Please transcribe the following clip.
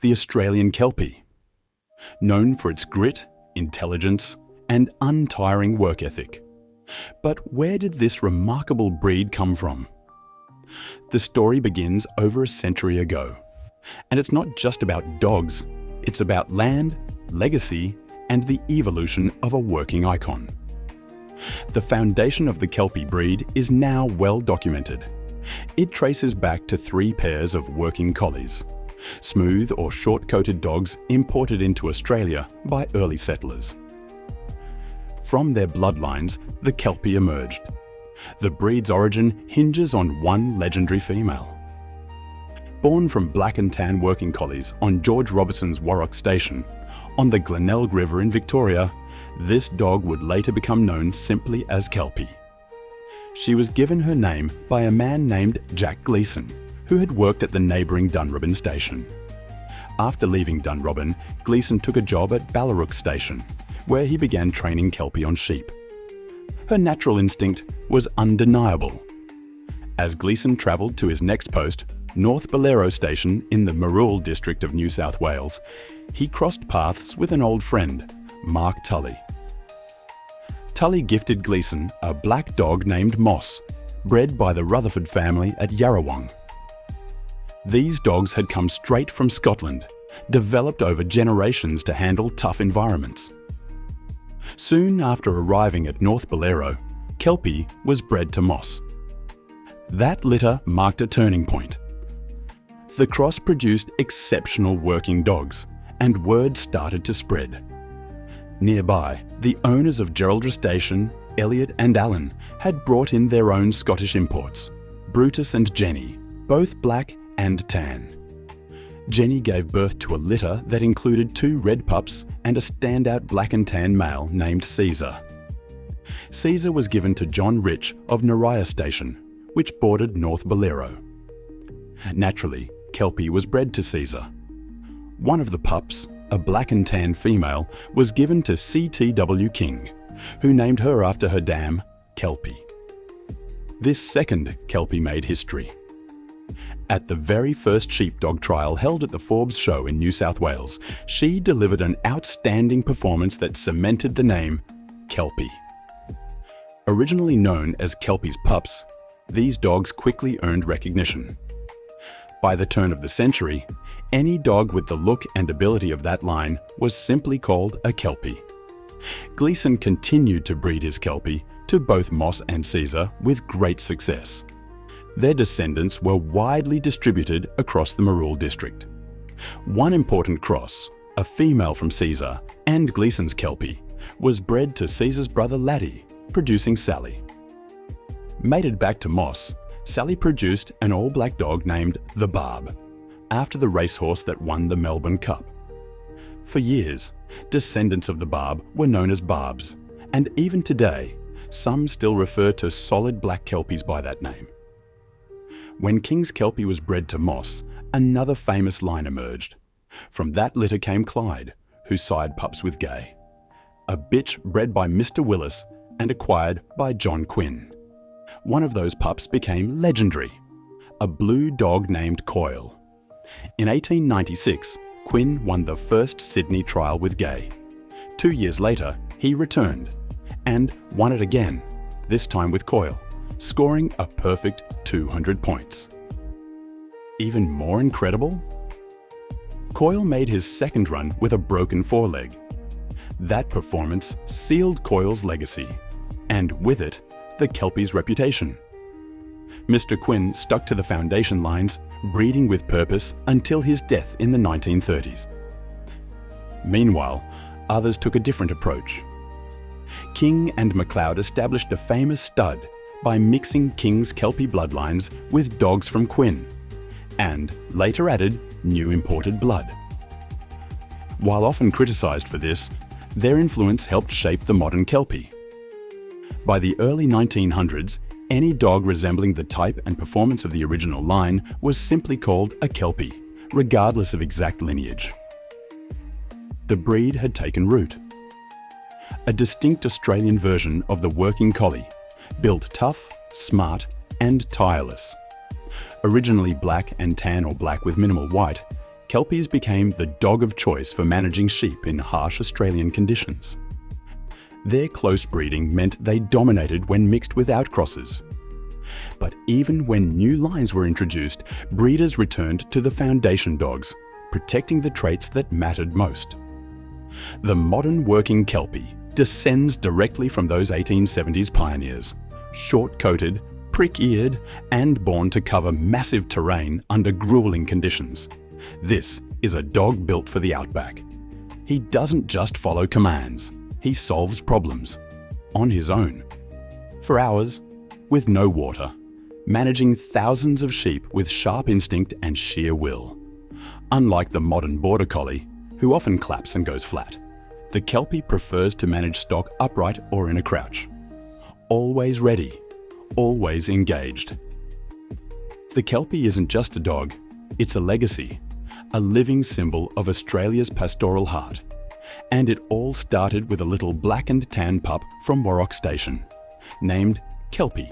the Australian Kelpie. Known for its grit, intelligence, and untiring work ethic. But where did this remarkable breed come from? The story begins over a century ago. And it's not just about dogs, it's about land, legacy, and the evolution of a working icon. The foundation of the Kelpie breed is now well documented. It traces back to 3 pairs of working collies, smooth or short-coated dogs imported into Australia by early settlers. From their bloodlines, the Kelpie emerged. The breed's origin hinges on one legendary female. Born from black and tan working collies on George Robertson's Warrock Station, on the Glenelg River in Victoria, this dog would later become known simply as Kelpie. She was given her name by a man named Jack Gleeson, who had worked at the neighbouring Dunrobin station. After leaving Dunrobin, Gleeson took a job at Ballarook Station, where he began training Kelpie on sheep. Her natural instinct was undeniable. As Gleeson travelled to his next post, North Bolero Station in the Marul district of New South Wales, he crossed paths with an old friend, Mark Tully. Tully gifted Gleeson a black dog named Moss, bred by the Rutherford family at Yarrawong. These dogs had come straight from Scotland, developed over generations to handle tough environments. Soon after arriving at North Bolero, Kelpie was bred to Moss. That litter marked a turning point. The cross produced exceptional working dogs, and word started to spread. Nearby, the owners of Geraldra Station, Elliot and Allen, had brought in their own Scottish imports, Brutus and Jenny, both black and tan. Jenny gave birth to a litter that included 2 red pups and a standout black and tan male named Caesar. Caesar was given to John Rich of Naraya Station, which bordered North Bolero. Naturally, Kelpie was bred to Caesar. One of the pups, a black and tan female, was given to C.T.W. King, who named her after her dam, Kelpie. This second Kelpie made history. At the very first sheepdog trial held at the Forbes Show in New South Wales, she delivered an outstanding performance that cemented the name Kelpie. Originally known as Kelpie's pups, these dogs quickly earned recognition. By the turn of the century, any dog with the look and ability of that line was simply called a Kelpie. Gleeson continued to breed his Kelpie to both Moss and Caesar with great success. Their descendants were widely distributed across the Marul district. One important cross, a female from Caesar and Gleeson's Kelpie, was bred to Caesar's brother Laddie, producing Sally. Mated back to Moss, Sally produced an all-black dog named the Barb, after the racehorse that won the Melbourne Cup. For years, descendants of the Barb were known as Barbs, and even today, some still refer to solid black Kelpies by that name. When King's Kelpie was bred to Moss, another famous line emerged. From that litter came Clyde, who sired pups with Gay, a bitch bred by Mr. Willis and acquired by John Quinn. One of those pups became legendary, a blue dog named Coyle. In 1896, Quinn won the first Sydney trial with Gay. 2 years later, he returned and won it again, this time with Coyle, scoring a perfect 200 points. Even more incredible? Coyle made his second run with a broken foreleg. That performance sealed Coyle's legacy, and with it, the Kelpie's reputation. Mr. Quinn stuck to the foundation lines, breeding with purpose until his death in the 1930s. Meanwhile, others took a different approach. King and MacLeod established a famous stud by mixing King's Kelpie bloodlines with dogs from Quinn, and later added new imported blood. While often criticised for this, their influence helped shape the modern Kelpie. By the early 1900s, any dog resembling the type and performance of the original line was simply called a Kelpie, regardless of exact lineage. The breed had taken root. A distinct Australian version of the working collie, built tough, smart, and tireless. Originally black and tan or black with minimal white, Kelpies became the dog of choice for managing sheep in harsh Australian conditions. Their close breeding meant they dominated when mixed with outcrosses. But even when new lines were introduced, breeders returned to the foundation dogs, protecting the traits that mattered most. The modern working Kelpie descends directly from those 1870s pioneers, short-coated, prick-eared, and born to cover massive terrain under grueling conditions. This is a dog built for the outback. He doesn't just follow commands, he solves problems on his own. For hours, with no water, managing thousands of sheep with sharp instinct and sheer will. Unlike the modern border collie, who often claps and goes flat, the Kelpie prefers to manage stock upright or in a crouch. Always ready, always engaged. The Kelpie isn't just a dog, it's a legacy, a living symbol of Australia's pastoral heart. And it all started with a little black and tan pup from Warrock Station, named Kelpie.